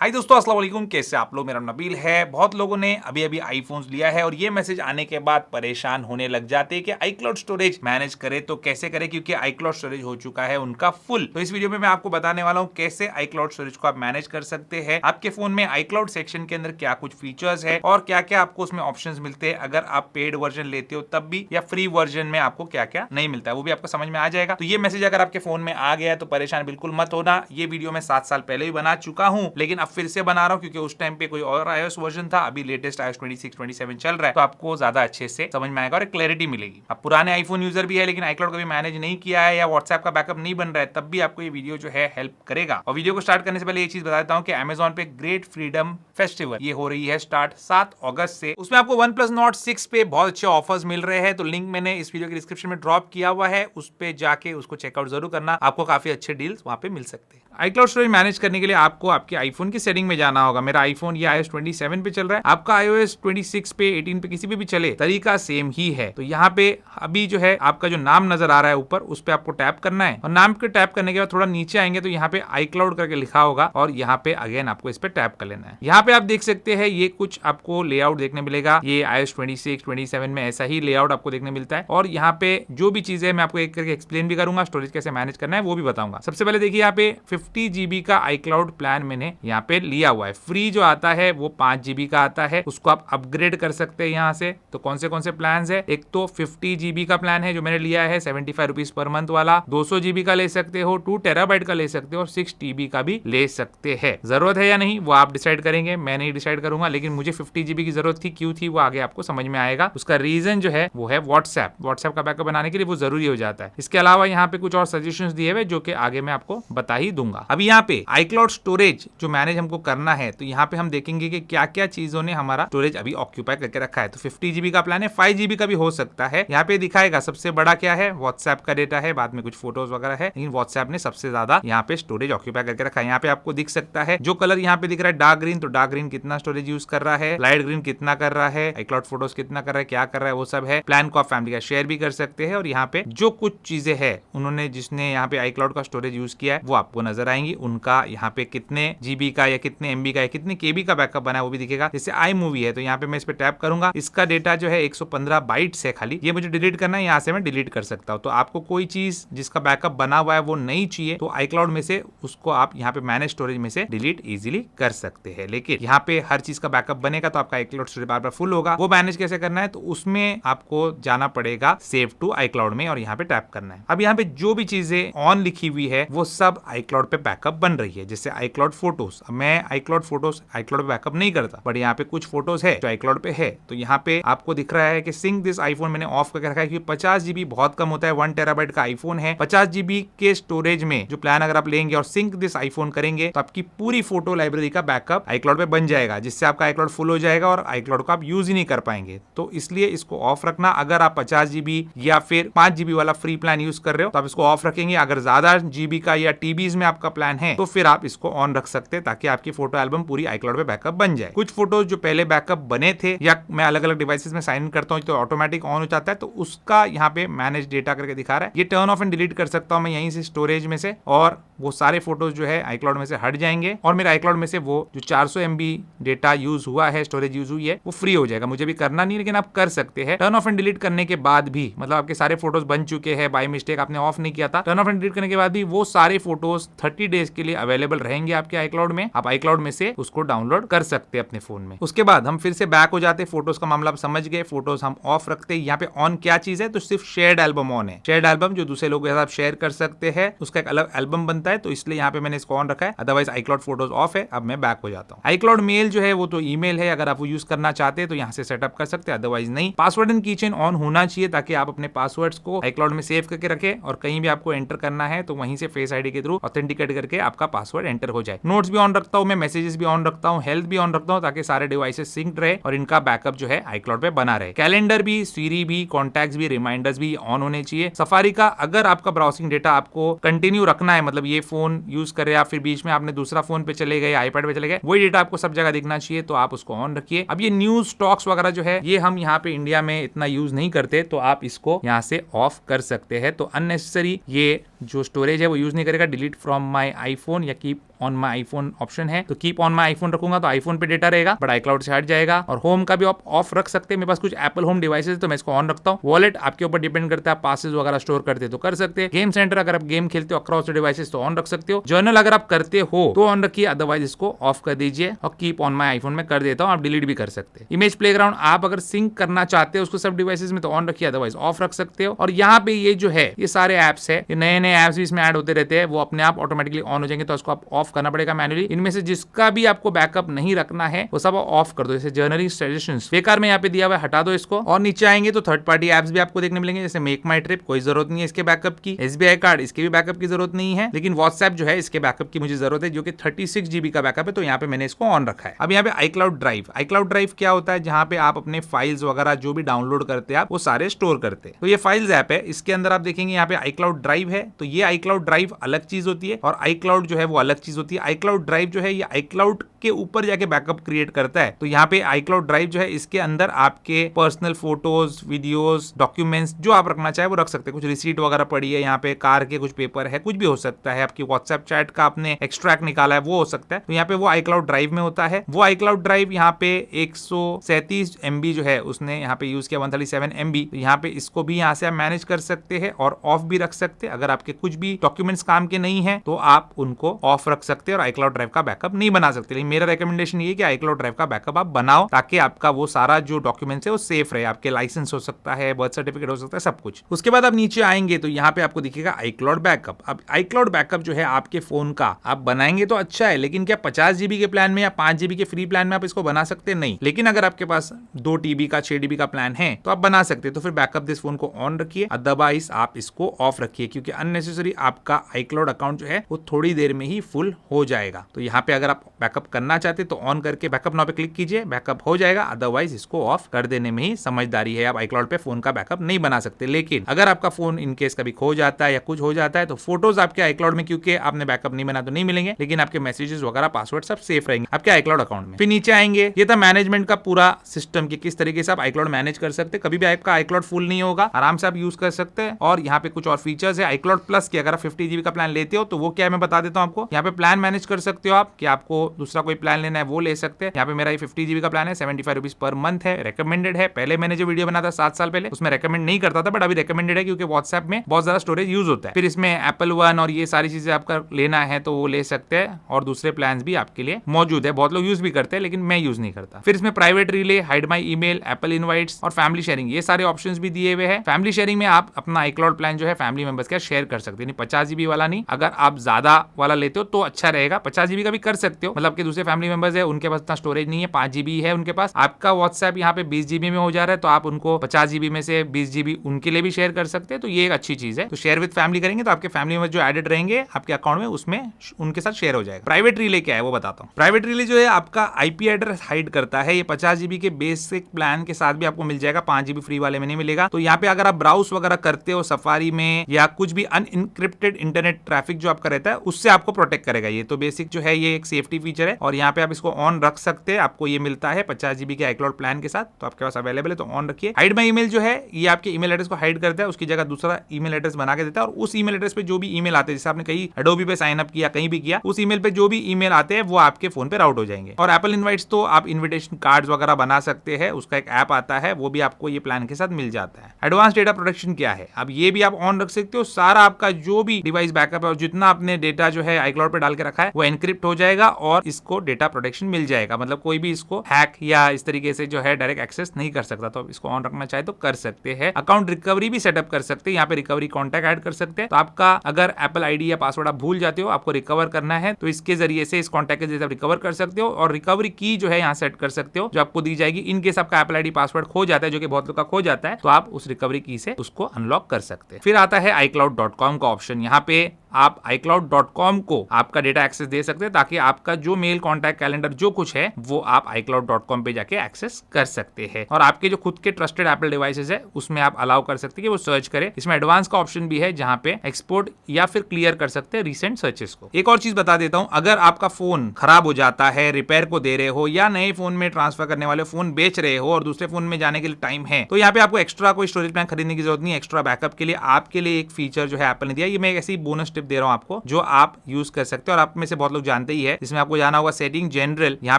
हाय दोस्तों, अस्सलाम वालेकुम। कैसे आप लोग? मेरा नाम नबील है। बहुत लोगों ने अभी अभी आईफोन्स लिया है और ये मैसेज आने के बाद परेशान होने लग जाते हैं कि आईक्लाउड स्टोरेज मैनेज करे तो कैसे करे, क्योंकि आईक्लाउड स्टोरेज हो चुका है उनका फुल। तो इस वीडियो में मैं आपको बताने वाला हूँ कैसे आईक्लाउड स्टोरेज को आप मैनेज कर सकते हैं। आपके फोन में आईक्लाउड सेक्शन के अंदर क्या कुछ फीचर्स है और क्या क्या आपको उसमें ऑप्शंस मिलते हैं अगर आप पेड वर्जन लेते हो तब भी, या फ्री वर्जन में आपको क्या क्या नहीं मिलता है वो भी आपको समझ में आ जाएगा। तो ये मैसेज अगर आपके फोन में आ गया है तो परेशान बिल्कुल मत होना। ये वीडियो मैं 7 साल पहले भी बना चुका हूँ, लेकिन अब फिर से बना रहा हूँ क्योंकि उस टाइम पे कोई और iOS वर्जन था। अभी लेटेस्ट iOS 26 27 चल रहा है, तो आपको ज्यादा अच्छे से समझ में आएगा और एक क्लैरिटी मिलेगी। अब पुराने आईफोन यूजर भी है लेकिन आईक्लाउड कभी मैनेज नहीं किया है या व्हाट्सएप का बैकअप नहीं बन रहा है, तब भी आपको ये वीडियो जो है हेल्प करेगा। और वीडियो को स्टार्ट करने से पहले एक चीज बता देता हूँ कि Amazon पे ग्रेट फ्रीडम फेस्टिवल ये हो रही है स्टार्ट 7 अगस्त से। उसमें आपको OnePlus Nord 6 पे बहुत अच्छे ऑफर्स मिल रहे हैं, तो लिंक मैंने इस वीडियो के डिस्क्रिप्शन में ड्रॉप किया हुआ है, उस पे जाके उसको चेकआउट जरूर करना। आपको काफी अच्छे डील्स वहां पे मिल सकते हैं। आईक्लाउड स्टोरेज मैनेज करने के लिए आपको आपके आईफोन की सेटिंग में जाना होगा। मेरा आईफोन ये iOS 27 पे चल रहा है, आपका iOS 26 पे 18 पे किसी पे भी चले तरीका सेम ही है। तो यहाँ पे अभी जो है आपका जो नाम नजर आ रहा है ऊपर, उस पे आपको टैप करना है और नाम पे टैप करने के बाद थोड़ा नीचे आएंगे तो यहाँ पे आईक्लाउड करके लिखा होगा और यहाँ पे अगेन आपको इस पे टैप कर लेना है। यहाँ पे आप देख सकते हैं ये कुछ आपको लेआउट देखने मिलेगा। ये iOS 26 27 में ऐसा ही लेआउट आपको देखने मिलता है और यहाँ पे जो भी चीजें मैं आपको एक करके एक्सप्लेन भी करूंगा, स्टोरेज कैसे मैनेज करना है वो भी बताऊंगा। सबसे पहले देखिए यहाँ पे 50 GB का आईक्लाउड प्लान मैंने यहाँ पे लिया हुआ है। फ्री जो आता है वो 5 GB का आता है, उसको आप अपग्रेड कर सकते हैं यहाँ से। तो कौन से प्लान है? एक तो 50 GB का प्लान है जो मैंने लिया है 75 रुपीज पर मंथ वाला। 200 GB का ले सकते हो, 2 TB का ले सकते हो और 6 TB का भी ले सकते हैं। जरूरत है या नहीं वो आप डिसाइड करेंगे, मैं नहीं डिसाइड करूंगा, लेकिन मुझे 50 GB की जरूरत थी। क्यों थी वो आगे आपको समझ में आएगा। उसका रीजन जो है वो है व्हाट्सएप का बैकअप बनाने के लिए वो जरूरी हो जाता है। इसके अलावा यहाँ पे कुछ और सजेशंस दिए हुए जो कि आगे मैं आपको बता ही दूंगा। अभी यहाँ पे आईक्लाउड स्टोरेज जो मैनेज हमको करना है, तो यहाँ पे हम देखेंगे कि क्या क्या चीजों ने हमारा स्टोरेज अभी ऑक्यूपाई करके रखा है। तो 50 GB का प्लान है, 5 GB का भी हो सकता है। यहाँ पे दिखाएगा सबसे बड़ा क्या है, व्हाट्सएप का डेटा है, बाद में कुछ फोटोज वगैरह है, लेकिन व्हाट्सएप ने सबसे ज्यादा यहाँ पे स्टोरेज ऑक्यूपाई करके रखा है। यहाँ पे आपको दिख सकता है जो कलर यहाँ पे दिख रहा है डार्क ग्रीन, तो डार्क ग्रीन कितना स्टोरेज यूज कर रहा है, लाइट ग्रीन कितना कर रहा है, आईक्लाउड फोटोज कितना कर रहा है, क्या कर रहा है वो सब है। प्लान को आप फैमिली का शेयर भी कर सकते हैं और यहाँ पे जो कुछ चीजें है उन्होंने जिसने यहाँ पे आईक्लाउड का स्टोरेज यूज किया है वो आपको नजर आएंगी। उनका यहाँ पे कितने GB का या कितने MB का या कितने KB का बैकअप बना है वो भी दिखेगा। जैसे iMovie है तो यहाँ पे मैं इस पे टैप करूंगा, इसका डेटा जो है 115 बाइट्स है खाली। ये मुझे डिलीट करना है, यहाँ से मैं डिलीट कर सकता हूँ। तो आपको कोई चीज जिसका बैकअप बना हुआ है वो नहीं चाहिए तो आईक्लाउड में से उसको आप यहाँ पे मैनेज स्टोरेज में से डिलीट इजीली कर सकते हैं। लेकिन यहाँ पे हर चीज का बैकअप बनेगा तो आपका आईक्लाउड स्टोरेज बार बार फुल होगा। वो मैनेज कैसे करना है, तो उसमें आपको जाना पड़ेगा सेव टू आईक्लाउड में और यहाँ पे टैप करना है। अब यहाँ पे जो भी चीजें ऑन लिखी हुई है वो सब आईक्लाउड पे बैकअप बन रही है। जैसे आईक्लाउड फोटोज, मैं आईक्लाउड फोटोज आईक्लाउड पे बैकअप नहीं करता, बट यहाँ पे कुछ फोटोज है जो आईक्लाउड पे है। तो यहाँ पे आपको दिख रहा है कि सिंक दिस आईफोन मैंने ऑफ करके रखा है क्योंकि 50 GB बहुत कम होता है। 1 TB का आईफोन है, 50 GB के स्टोरेज में जो प्लान अगर आप लेंगे और सिंक दिस आईफोन करेंगे तो आपकी पूरी फोटो लाइब्रेरी का बैकअप आईक्लाउड पे बन जाएगा, जिससे आपका आईक्लाउड फुल हो जाएगा और आईक्लाउड को आप यूज ही नहीं कर पाएंगे। तो इसलिए इसको ऑफ रखना। अगर आप 50 GB या फिर 5 GB वाला फ्री प्लान यूज कर रहे हो तो आप इसको ऑफ रखेंगे। अगर ज्यादा GB का या TBs में आपका प्लान है तो फिर आप इसको ऑन रख सकते हैं ताकि आपकी फोटो एल्बम पूरी आईक्लाउड पे बैकअप बन जाए। कुछ फोटोज जो पहले बैकअप बने थे या मैं अलग अलग डिवाइसेस में साइन इन करता हूँ तो ऑटोमेटिक ऑन हो जाता है, तो उसका यहाँ पे मैनेज डेटा करके दिखा रहा है। ये टर्न ऑफ एंड डिलीट कर सकता हूँ मैं यहीं से स्टोरेज में से, और वो सारे फोटोज जो है आईक्लाउड में से हट जाएंगे और मेरे आईक्लाउड में से वो जो 400 MB डेटा यूज हुआ है, स्टोरेज यूज हुई है, वो फ्री हो जाएगा। मुझे भी करना नहीं, लेकिन आप कर सकते हैं। टर्न ऑफ एंड डिलीट करने के बाद भी, मतलब आपके सारे फोटोज बन चुके हैं, बाय मिस्टेक आपने ऑफ नहीं किया था, टर्न ऑफ एंड डिलीट करने के बाद भी वो सारे फोटोज 30 डेज के लिए अवेलेबल रहेंगे आपके आईक्लाउड में। आप आईक्लाउड में से उसको डाउनलोड कर सकते हैं अपने फोन में। उसके बाद हम फिर से बैक हो जाते हैं। फोटोज का मामला आप समझ गए, फोटोज हम ऑफ रखते हैं। यहाँ पे ऑन क्या चीज है, तो सिर्फ शेयर्ड एल्बम ऑन है। शेयर्ड एल्बम जो दूसरे लोगों के साथ शेयर कर सकते हैं, उसका एक अलग एल्बम बनता है, तो इसलिए यहाँ पे मैंने इसको ऑन रखा है। अदरवाइज आईक्लाउड फोटोज ऑफ है। अब मैं बैक हो जाता हूँ। आईक्लाउड मेल जो है वो तो ईमेल है, अगर आप वो यूज करना चाहते हैं तो यहाँ से सेटअप कर सकते हैं, अदरवाइज नहीं। पासवर्ड एंड कीचेन ऑन होना चाहिए ताकि आप अपने पासवर्ड्स को आईक्लाउड में सेव करके रखें और कहीं भी आपको एंटर करना है तो वहीं से फेस आईडी के थ्रू ऑथेंटिकेट करके आपका पासवर्ड एंटर हो जाए। नोट्स भी ऑन रखता हूँ मैं, मैसेजेस भी ऑन रखता हूँ, हेल्थ भी ऑन रखता हूँ ताकि सारे डिवाइसेस सिंक्ड रहे और इनका बैकअप जो है आईक्लाउड पे बना रहे। कैलेंडर भी, सीरी भी, कॉन्टैक्ट्स भी, रिमाइंडर्स भी ऑन होने चाहिए। सफारी का अगर आपका ब्राउजिंग डेटा आपको कंटिन्यू रखना है, मतलब ये फोन यूज करे या फिर बीच में आपने दूसरा फोन पे चले गए, आईपैड पे चले गए, वही डेटा आपको सब जगह दिखना चाहिए, तो आप उसको ऑन रखिए। अब ये न्यूज स्टॉक्स वगैरह जो है ये हम यहाँ पे इंडिया में इतना यूज नहीं करते, तो आप इसको यहाँ से ऑफ कर सकते हैं। तो अननेसेसरी ये जो स्टोरेज है वो यूज नहीं करेगा। डिलीट फ्रॉम माई आईफोन या keep on my iPhone option है, तो कीप ऑन माई आईफोन रखूंगा तो आईफोन पे डेटा रहेगा बट iCloud से हट जाएगा। और होम का भी आप ऑफ रख सकते हैं। मेरे पास कुछ एप्पल होम डिवाइसेस तो मैं इसको ऑन रखता हूँ। वॉलेट आपके ऊपर डिपेंड करता है, पासेस वगैरह स्टोर करते तो कर सकते हैं। गेम सेंटर अगर आप गेम खेलते हो अक्रॉस डिवाइसेस तो ऑन रख सकते हो। जर्नल अगर आप करते हो तो ऑन रखिए, अदरवाइज इसको ऑफ कर दीजिए। और कीप ऑन माई आईफोन में कर देता हूँ, आप डिलीट भी कर सकते हैं। इमेज प्लेग्राउंड आप अगर सिंक करना चाहते हो उसको सब डिवाइसेस में तो ऑन रखिए, अदरवाइज ऑफ रख सकते हो। और यहाँ पे ये जो है ये सारे एप्स है, ये नए नए एप्स भी इसमें ऐड होते रहते हैं, वो अपने आप ऑटोमेटिकली ऑन हो जाएंगे, तो उसको आप ऑफ करना पड़ेगा मैन्युअली। इनमें से जिसका भी आपको बैकअप नहीं रखना है वो सब ऑफ कर दो। जैसे जर्नलिंग सजेशंस बेकार में यहाँ पे दिया हुआ है, हटा दो इसको। और नीचे आएंगे तो थर्ड पार्टी एप्स भी आपको देखने मिलेंगे, जैसे मेक माई ट्रिप, कोई जरूरत नहीं है इसके बैकअप की। SBI कार्ड, इसके भी बैकअप की जरूरत नहीं है। लेकिन व्हाट्सएप जो है इसके बैकअप की मुझे जरूरत है, जो कि 36 GB का बैकअप है, तो यहाँ पे मैंने इसको ऑन रखा है। अब यहाँ पे iCloud ड्राइव क्या होता है, जहाँ पे आप अपने फाइल्स वगैरह जो भी डाउनलोड करते हैं आप वो सारे स्टोर करते हैं। तो ये फाइल्स ऐप है, इसके अंदर आप देखेंगे यहाँ पे iCloud ड्राइव है, तो ये iCloud ड्राइव अलग चीज होती है और iCloud जो है वो अलग चीज होती है। iCloud ड्राइव जो है ये iCloud के ऊपर जाके बैकअप क्रिएट करता है। तो यहाँ पे iCloud ड्राइव जो है इसके अंदर आपके पर्सनल फोटोज, वीडियोस, डॉक्यूमेंट्स जो आप रखना चाहे वो रख सकते हैं। कुछ रिसीट वगैरह पड़ी है यहाँ पे, कार के कुछ पेपर है, कुछ भी हो सकता है, आपकी व्हाट्सएप चैट का आपने एक्सट्रैक्ट निकाला है वो हो सकता है। तो यहाँ पे वो iCloud ड्राइव में होता है। वो iCloud ड्राइव यहाँ पे 137 MB जो है उसने यहाँ पे यूज किया, 137 MB। तो यहाँ पे इसको भी यहाँ से आप मैनेज कर सकते हैं और ऑफ भी रख सकते हैं। अगर आपके कुछ भी डॉक्यूमेंट्स काम के नहीं है तो आप उनको ऑफ रख सकते हैं और iCloud ड्राइव का बैकअप नहीं बना सकते। लेकिन मेरा रिकमेंडेशन ये है कि iCloud ड्राइव का बैकअप आप बनाओ, ताकि आपका वो सारा जो डॉक्यूमेंट्स है वो सेफ रहे। आपके लाइसेंस हो सकता है, बर्थ सर्टिफिकेट हो सकता है, सब कुछ। उसके बाद आप नीचे आएंगे तो यहाँ पे आपको दिखेगा iCloud बैकअप। अब iCloud बैकअप जो है आपके फोन का आप बनाएंगे तो अच्छा है, लेकिन क्या 50 GB के प्लान में या 5 GB के फ्री प्लान में आप इसको बना सकते नहीं। लेकिन अगर आपके पास 2 TB का 6 DB का प्लान है तो आप बना सकते हैं। तो फिर बैकअप दिस फोन को ऑन रखिए, अदरवाइज आप इसको ऑफ रखिए, क्योंकि अननेसेसरी आपका iCloud अकाउंट जो है वो थोड़ी देर में ही फुल हो जाएगा। तो यहाँ पे अगर आप बैकअप करना चाहते तो ऑन करके बैकअप नाउ पे क्लिक कीजिए, बैकअप हो जाएगा। अदरवाइज इसको ऑफ कर देने में ही समझदारी है। आप iCloud पे फोन का बैकअप नहीं बना सकते। लेकिन अगर आपका फोन इनकेस कभी खो जाता है या कुछ हो जाता है तो फोटोज आपके iCloud में, क्योंकि आपने बैकअप नहीं बना तो नहीं मिलेंगे, लेकिन आपके मैसेजेस वगैरह, पासवर्ड सब सेफ रहेंगे आपके iCloud अकाउंट में। फिर नीचे आएंगे, ये था मैनेजमेंट का पूरा सिस्टम कि किस तरीके से आप iCloud मैनेज कर सकते हैं। कभी भी आपका iCloud फुल नहीं होगा, आराम से आप यूज कर सकते हैं। और यहाँ पे कुछ और फीचर्स है iCloud प्लस के, अगर आप 50 GB का प्लान लेते हो तो वो क्या है मैं बता देता हूँ आपको। यहाँ पे प्लान मैनेज कर सकते हो आप, कि आपको दूसरा कोई प्लान लेना है वो ले सकते हैं। यहाँ पे मेरा 50 GB का प्लान है, 75 रुपीज पर मंथ है, रिकमेंडेड है। पहले मैंने जो वीडियो बना था 7 साल पहले उसमें रिकमेंड नहीं करता था, बट अभी रिकमेंडेड है, क्योंकि व्हाट्सएप में बहुत ज्यादा स्टोरेज यूज होता है। फिर इसमें Apple One और ये सारी चीजें आपका लेना है तो वो ले सकते हैं, और दूसरे प्लान भी आपके लिए मौजूद है। बहुत लोग यूज भी करते हैं लेकिन मैं यूज नहीं करता। फिर इसमें private relay, hide my email, Apple invites और फैमिली शेयरिंग, ये सारे ऑप्शंस भी दिए हुए हैं। फैमिली शेयरिंग में आप अपना iCloud प्लान जो है फैमिली मेंबर्स का शेयर कर सकते हैं, 50 GB वाला नहीं। अगर आप ज्यादा वाला लेते हो तो अच्छा रहेगा, 50 GB का भी कर सकते हो। मतलब कि दूसरे फैमिली मेंबर्स है उनके पास इतना स्टोरेज नहीं है, 5 GB है उनके पास, आपका व्हाट्सएप यहाँ पे 20 GB में हो जा रहा है, तो आप उनको 50 GB में से 20 GB उनके लिए भी शेयर कर सकते हैं। तो ये एक अच्छी चीज है। तो शेयर विद फैमिली करेंगे तो आपके फैमिली मेंबर्स जो एडेड रहेंगे आपके अकाउंट में उसमें उनके साथ शेयर हो जाएगा। प्राइवेट रिले क्या है वो बताता हूँ। प्राइवेट रिले जो है आपका IP एड्रेस हाइड करता है। ये 50 GB के बेसिक प्लान के साथ भी आपको मिल जाएगा, 5 GB फ्री वाले में नहीं मिलेगा। तो यहाँ पे अगर आप ब्राउज वगैरह करते हो सफारी में या कुछ भी अनइनक्रिप्टेड इंटरनेट ट्रैफिक जो आपका रहता है उससे आपको प्रोटेक्ट करेगा ये। तो बेसिक जो है ये एक सेफ्टी फीचर है और यहाँ पे आप इसको ऑन रख सकते हैं। आपको ये मिलता है 50 GB के iCloud प्लान के साथ, तो आपके पास अवेलेबल है तो ऑन रखिए। हाइड माई ईमेल जो है ये आपके ईमेल एड्रेस को हाइड करता है, उसकी जगह दूसरा ईमेल एड्रेस बना के देता है, और उस ईमेल एड्रेस पे जो भी ईमेल आते हैं, जैसे आपने कहीं एडोबी पे साइन अप किया, कहीं भी किया, उस ईमेल पे जो भी ईमेल आते हैं वो आपके फोन पे राउट हो जाएंगे। और एप्पल इनवाइट्स तो आप इन्विटेशन कार्ड्स वगैरह बना सकते हैं, उसका एक ऐप आता है, वो भी आपको ये प्लान के साथ मिल जाता है। एडवांस डेटा प्रोटेक्शन क्या है, अब ये भी आप ऑन रख सकते हो। सारा आपका जो भी डिवाइस बैकअप है और जितना आपने डेटा जो है iCloud पे डाल के रखा है वो एनक्रिप्ट हो जाएगा और इसको डेटा प्रोटेक्शन मिल जाएगा। मतलब कोई भी इसको हैक या इस तरीके से जो है डायरेक्ट एक्सेस नहीं कर सकता। तो इसको ऑन रखना चाहे तो कर सकते हैं। अकाउंट रिकवरी भी सेटअप कर सकते हैं, यहाँ पे रिकवरी कॉन्टैक्ट ऐड कर सकते हैं। तो आपका अगर एप्पल आईडी या पासवर्ड आप भूल जाते हो, आपको रिकवर करना है, तो इसके जरिए से इस कॉन्टैक्ट के जरिए आप रिकवर कर सकते हो। और रिकवरी की जो है यहाँ सेट कर सकते हो जो आपको दी जाएगी। इन केस आपका एप्पल आईडी पासवर्ड खो जाता है, जो कि बहुत लोग का खो जाता है, तो आप उस रिकवरी की से उसको अनलॉक कर सकते हैं। फिर आता है iCloud.com का ऑप्शन। यहाँ पे आप iCloud.com को आपका डेटा एक्सेस दे सकते हैं, ताकि आपका जो मेल, कॉन्टैक्ट, कैलेंडर जो कुछ है वो आप iCloud.com पे जाके एक्सेस कर सकते हैं। और आपके जो खुद के ट्रस्टेड एप्पल डिवाइसेस है उसमें आप अलाउ कर सकते हैं कि वो सर्च करे। इसमें एडवांस का ऑप्शन भी है जहां पे एक्सपोर्ट या फिर क्लियर कर सकते हैं रीसेंट सर्चेस को। एक और चीज बता देता हूं, अगर आपका फोन खराब हो जाता है, रिपेयर को दे रहे हो या नए फोन में ट्रांसफर करने वाले फोन बेच रहे हो और दूसरे फोन में जाने के लिए टाइम है, तो यहाँ पे आपको एक्स्ट्रा कोई स्टोरेज प्लान खरीदने की जरूरत नहीं है। एक्स्ट्रा बैकअप के लिए आपके लिए एक फीचर जो है एप्पल ने दिया, ये मैं ऐसी बोनस टिप दे रहा हूँ आपको, जो आप यूज कर सकते हो और आप में से बहुत लोग जानते ही है। इसमें आपको जाना होगा सेटिंग जनरल, यहाँ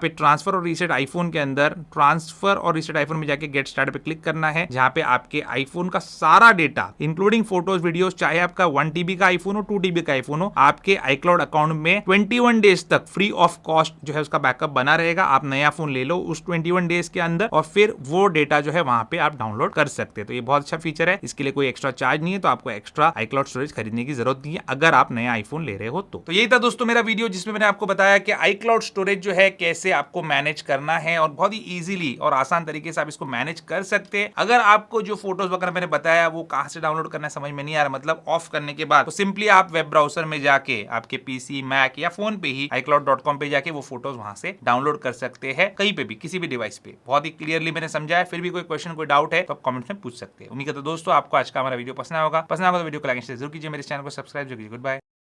पे ट्रांसफर और रीसेट आईफोन के अंदर ट्रांसफर और रीसेट आईफोन में जाके गेट स्टार्ट पे क्लिक करना है, जहाँ पे आपके आईफोन का सारा डेटा इंक्लूडिंग फोटोज वीडियोस, चाहे आपका 1 TB का आईफोन हो 2 TB का आईफोन हो, आपके iCloud अकाउंट में 21 डेज तक फ्री ऑफ कॉस्ट जो है उसका बैकअप बना रहेगा। आप नया फोन ले लो उस 21 डेज के अंदर और फिर वो डेटा जो है वहां पे आप डाउनलोड कर सकते हैं। तो ये बहुत अच्छा फीचर है, इसके लिए कोई एक्स्ट्रा चार्ज नहीं है, तो आपको एक्स्ट्रा iCloud स्टोरेज खरीदने की जरूरत नहीं है अगर आप नया आईफोन ले रहे हो तो यही था दोस्तों मेरा वीडियो, जिसमें मैंने आपको बताया कि iCloud स्टोरेज जो है कैसे आपको मैनेज करना है और बहुत ही इजीली और आसान तरीके से आप इसको मैनेज कर सकते हैं। अगर आपको जो फोटोज वगैरह मैंने बताया वो कहां से डाउनलोड करना समझ में नहीं आ रहा, मतलब ऑफ करने के बाद, तो सिंपली आप वेब ब्राउजर में जाके आपके पीसी, मैक या फोन पे ही iCloud.com पे जाके वो फोटोज वहां से डाउनलोड कर सकते हैं, कहीं पे भी किसी भी डिवाइस पे। बहुत ही क्लियरली मैंने समझाया, फिर भी कोई क्वेश्चन कोई डाउट है तो आप कमेंट में पूछ सकते हैं। उम्मीद करता हूं दोस्तों आपको आज का हमारा वीडियो पसंद होगा तो वीडियो को लाइक शेयर जरूर कीजिए, मेरे चैनल को सब्सक्राइब जरूर कीजिए। Good bye.